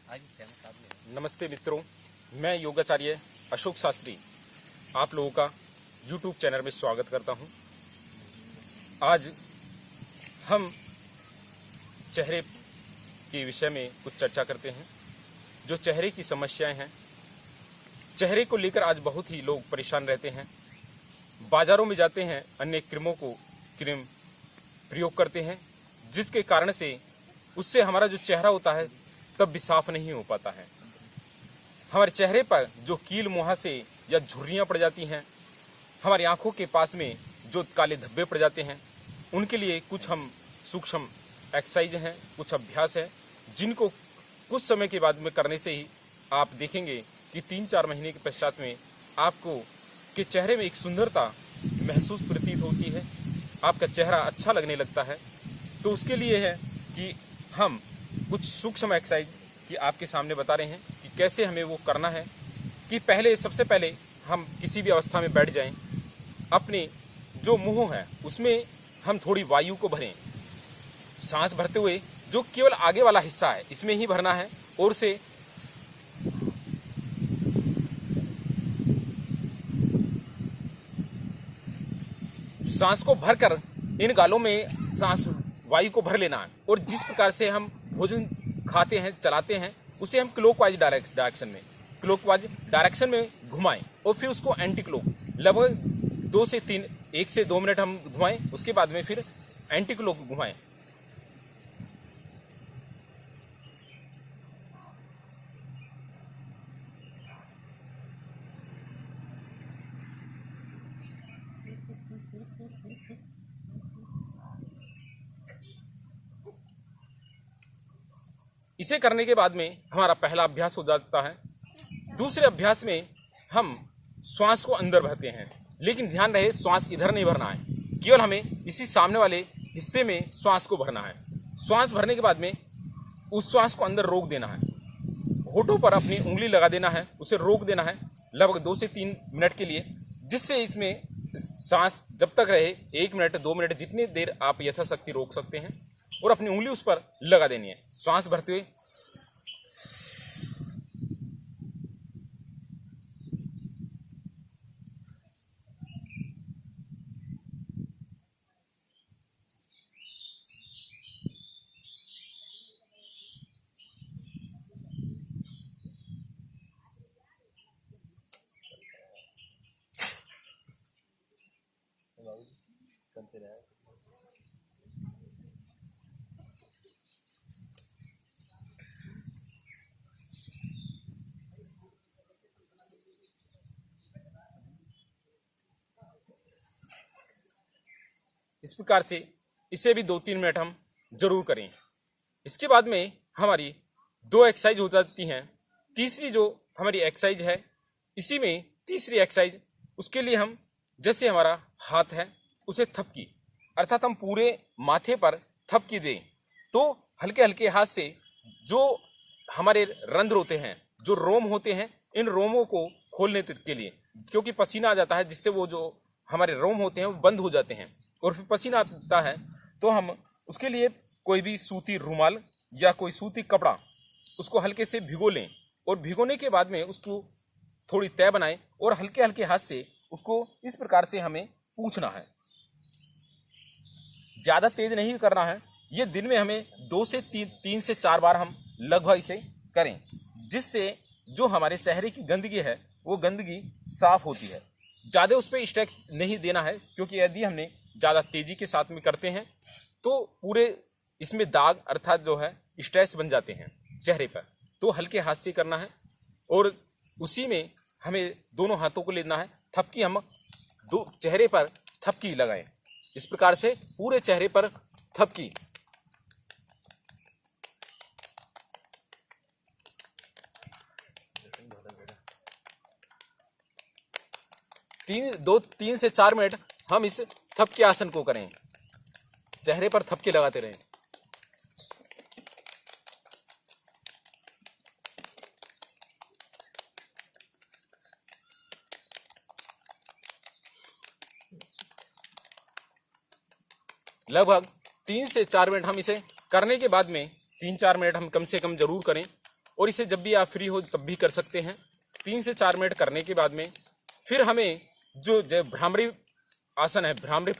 नमस्ते मित्रों, मैं योगाचार्य अशोक शास्त्री आप लोगों का YouTube चैनल में स्वागत करता हूं। आज हम चेहरे के विषय में कुछ चर्चा करते हैं। जो चेहरे की समस्याएं हैं, चेहरे को लेकर आज बहुत ही लोग परेशान रहते हैं। बाजारों में जाते हैं, अन्य क्रीम प्रयोग करते हैं, जिसके कारण से उससे हमारा जो चेहरा होता है तब भी साफ नहीं हो पाता है। हमारे चेहरे पर जो कील मुहासे या झुर्रियां पड़ जाती हैं, हमारी आंखों के पास में जो काले धब्बे पड़ जाते हैं, उनके लिए कुछ हम सूक्ष्म एक्सरसाइज हैं, कुछ अभ्यास है, जिनको कुछ समय के बाद में करने से ही आप देखेंगे कि 3-4 महीने के पश्चात में आपको के चेहरे में एक सुंदरता महसूस प्रतीत होती है, आपका चेहरा अच्छा लगने लगता है। तो उसके लिए है कि हम कुछ सूक्ष्म एक्सरसाइज की आपके सामने बता रहे हैं कि कैसे हमें वो करना है। कि सबसे पहले हम किसी भी अवस्था में बैठ जाएं, अपने जो मुंह है उसमें हम थोड़ी वायु को भरें। सांस भरते हुए जो केवल आगे वाला हिस्सा है इसमें ही भरना है, और से सांस को भरकर इन गालों में सांस वायु को भर लेना है। और जिस प्रकार से हम भोजन खाते हैं, चलाते हैं, उसे हम क्लॉकवाइज डायरेक्शन में घुमाएं और फिर उसको एंटी क्लॉक लगभग 1 से 2 मिनट हम घुमाएं। उसके बाद में फिर एंटी क्लॉक घुमाएं। इसे करने के बाद में हमारा पहला अभ्यास हो जाता है। दूसरे अभ्यास में हम श्वास को अंदर भरते हैं, लेकिन ध्यान रहे श्वास इधर नहीं भरना है, केवल हमें इसी सामने वाले हिस्से में श्वास को भरना है। श्वास भरने के बाद में उस श्वास को अंदर रोक देना है, होठों पर अपनी उंगली लगा देना है, उसे रोक देना है लगभग 2 से 3 मिनट के लिए, जिससे इसमें सांस जब तक रहे 1 मिनट 2 मिनट जितनी देर आप यथाशक्ति रोक सकते हैं, और अपनी उंगली उस पर लगा देनी है। श्वास भरते हुए इस प्रकार से इसे भी 2-3 मिनट हम जरूर करें। इसके बाद में हमारी 2 एक्सरसाइज हो जाती हैं। तीसरी जो हमारी एक्सरसाइज है, इसी में तीसरी एक्सरसाइज, उसके लिए हम जैसे हमारा हाथ है उसे थपकी अर्थात हम पूरे माथे पर थपकी दें, तो हल्के हल्के हाथ से जो हमारे रंध्र होते हैं, जो रोम होते हैं, इन रोमों को खोलने के लिए, क्योंकि पसीना आ जाता है जिससे वो जो हमारे रोम होते हैं वो बंद हो जाते हैं और फिर पसीना आता है, तो हम उसके लिए कोई भी सूती रुमाल या कोई सूती कपड़ा उसको हल्के से भिगो लें, और भिगोने के बाद में उसको थोड़ी तय बनाएं और हल्के हल्के हाथ से उसको इस प्रकार से हमें पूछना है। ज़्यादा तेज नहीं करना है। ये दिन में हमें 2 से 3 से 4 बार हम लगभग इसे करें, जिससे जो हमारे चेहरे की गंदगी है वो गंदगी साफ होती है। ज़्यादा उस पर स्ट्रेस नहीं देना है, क्योंकि यदि हमने ज़्यादा तेजी के साथ में करते हैं तो पूरे इसमें दाग अर्थात जो है स्ट्रेस बन जाते हैं चेहरे पर। तो हल्के हाथ से करना है, और उसी में हमें दोनों हाथों को लेना है। थपकी हम चेहरे पर थपकी लगाएं, इस प्रकार से पूरे चेहरे पर थपकी। तीन से 4 मिनट हम इस थपकी आसन को करें, चेहरे पर थपकी लगाते रहें। लगभग 3 से 4 मिनट हम इसे करने के बाद में 3-4 मिनट हम कम से कम जरूर करें, और इसे जब भी आप फ्री हो तब भी कर सकते हैं। 3 से 4 मिनट करने के बाद में फिर हमें जो भ्रामरी आसन है, भ्रामरी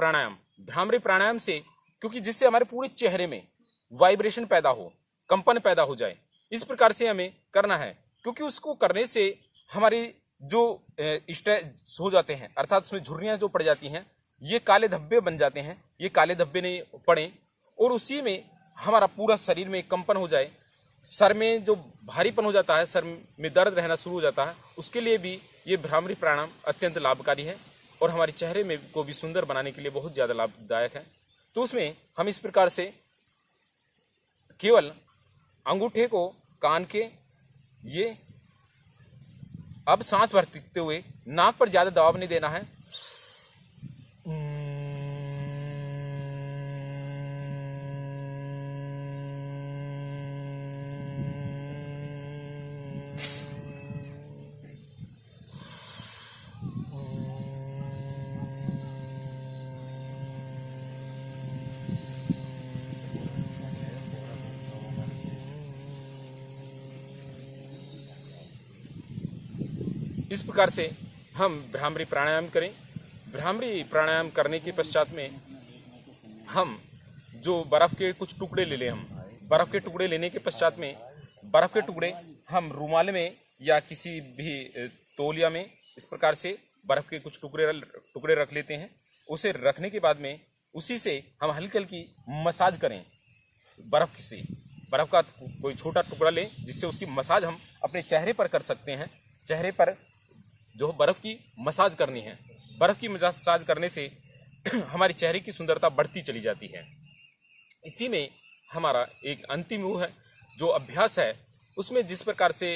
प्राणायाम से, क्योंकि जिससे हमारे पूरे चेहरे में वाइब्रेशन पैदा हो, कंपन पैदा हो जाए, इस प्रकार से हमें करना है। क्योंकि उसको करने से हमारी जो स्ट्रेस हो जाते हैं, अर्थात उसमें झुर्रियाँ जो पड़ जाती हैं, ये काले धब्बे बन जाते हैं, ये काले धब्बे नहीं पड़े और उसी में हमारा पूरा शरीर में कंपन हो जाए, सर में जो भारीपन हो जाता है, सर में दर्द रहना शुरू हो जाता है, उसके लिए भी ये भ्रामरी प्राणायाम अत्यंत लाभकारी है और हमारे चेहरे में को भी सुंदर बनाने के लिए बहुत ज़्यादा लाभदायक है। तो उसमें हम इस प्रकार से केवल अंगूठे को कान के ये अब सांस भरते हुए नाक पर ज़्यादा दबाव नहीं देना है। इस प्रकार से हम भ्रामरी प्राणायाम करें। भ्रामरी प्राणायाम करने के पश्चात में हम जो बर्फ़ के कुछ टुकड़े ले लें, हम बर्फ़ के टुकड़े लेने के पश्चात में बर्फ़ के टुकड़े हम रुमाल में या किसी भी तौलिया में इस प्रकार से बर्फ़ के कुछ टुकड़े रख लेते हैं। उसे रखने के बाद में उसी से हम हल्की हल्की मसाज करें। बर्फ़ का कोई छोटा टुकड़ा लें जिससे उसकी मसाज हम अपने चेहरे पर कर सकते हैं। चेहरे पर जो बर्फ़ की मसाज करनी है, बर्फ़ की मसाज करने से हमारे चेहरे की सुंदरता बढ़ती चली जाती है। इसी में हमारा एक अंतिम वो है जो अभ्यास है, उसमें जिस प्रकार से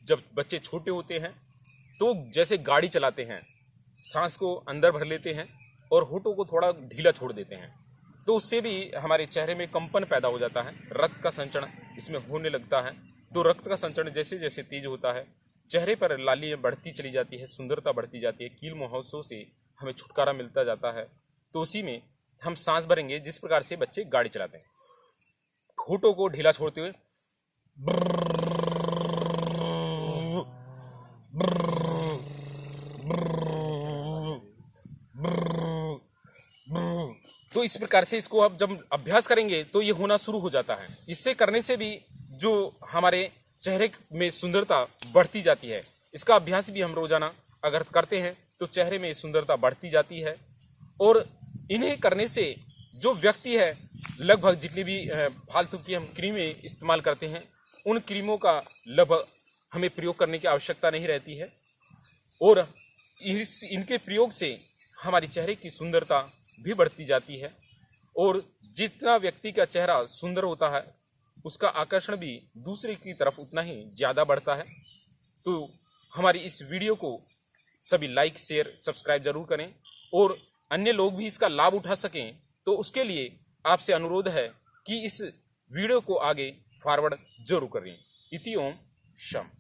जब बच्चे छोटे होते हैं तो जैसे गाड़ी चलाते हैं, सांस को अंदर भर लेते हैं और होठों को थोड़ा ढीला छोड़ देते हैं, तो उससे भी हमारे चेहरे में कंपन पैदा हो जाता है, रक्त का संचरण इसमें होने लगता है। तो रक्त का संचरण जैसे जैसे तेज होता है, चेहरे पर लाली बढ़ती चली जाती है, सुंदरता बढ़ती जाती है, कील मुहावसों से हमें छुटकारा मिलता जाता है। तो उसी में हम सांस भरेंगे जिस प्रकार से बच्चे गाड़ी चलाते हैं, होठों को ढीला छोड़ते हुए तो इस प्रकार से इसको अब जब अभ्यास करेंगे तो ये होना शुरू हो जाता है। इससे करने से भी जो हमारे चेहरे में सुंदरता बढ़ती जाती है, इसका अभ्यास भी हम रोजाना अगर करते हैं तो चेहरे में सुंदरता बढ़ती जाती है। और इन्हें करने से जो व्यक्ति है, लगभग जितनी भी फालतू की हम क्रीमें इस्तेमाल करते हैं, उन क्रीमों का लगभग हमें प्रयोग करने की आवश्यकता नहीं रहती है और इनके प्रयोग से हमारी चेहरे की सुंदरता भी बढ़ती जाती है। और जितना व्यक्ति का चेहरा सुंदर होता है उसका आकर्षण भी दूसरे की तरफ उतना ही ज़्यादा बढ़ता है। तो हमारी इस वीडियो को सभी लाइक, शेयर, सब्सक्राइब जरूर करें और अन्य लोग भी इसका लाभ उठा सकें। तो उसके लिए आपसे अनुरोध है कि इस वीडियो को आगे फॉरवर्ड जरूर करें। इति ओम शम।